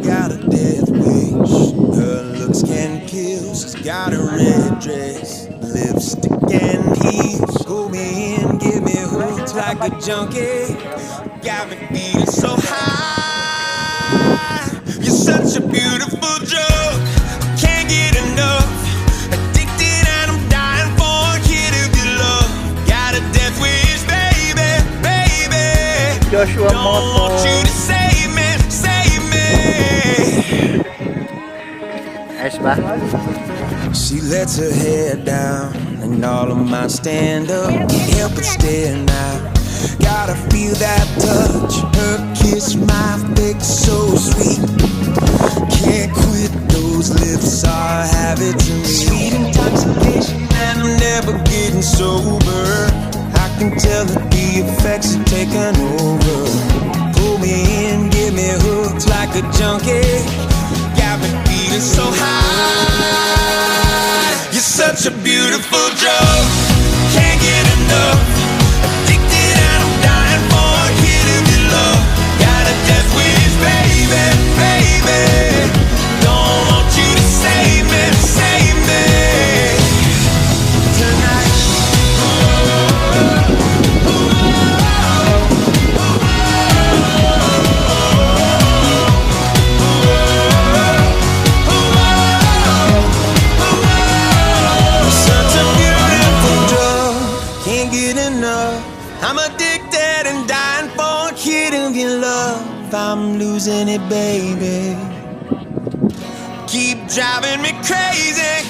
got a death wish. Her looks can kill. She's got a red dress, lipstick and heels. Pull me in, give me hooks like a junkie. Got me feeling so high. You're such a beautiful drug. Can't get enough. Addicted and I'm dying for a hit of your love. Got a death wish, baby, baby. Joshua Don't want you to save me, save me. Ayos ba? She lets her hair down and all of mine stand up. Can't help but stare now. Gotta feel that touch. Her kiss, my fix, so sweet. Can't quit, those lips are habit to me. Sweet intoxication and I'm never getting sober. I can tell that the effects are taking over. Pull me in, give me hooks like a junkie. Got me feeling so high. You're such a beautiful drug. Can't get enough. Addicted and I'm dying for a hit of your love. Got a death wish, baby, baby. Don't want you to save me, save me tonight. Such a beautiful drug, can't get enough. I'm addicted and dying for a hit of your love. I'm losing it, baby. Keep driving me crazy.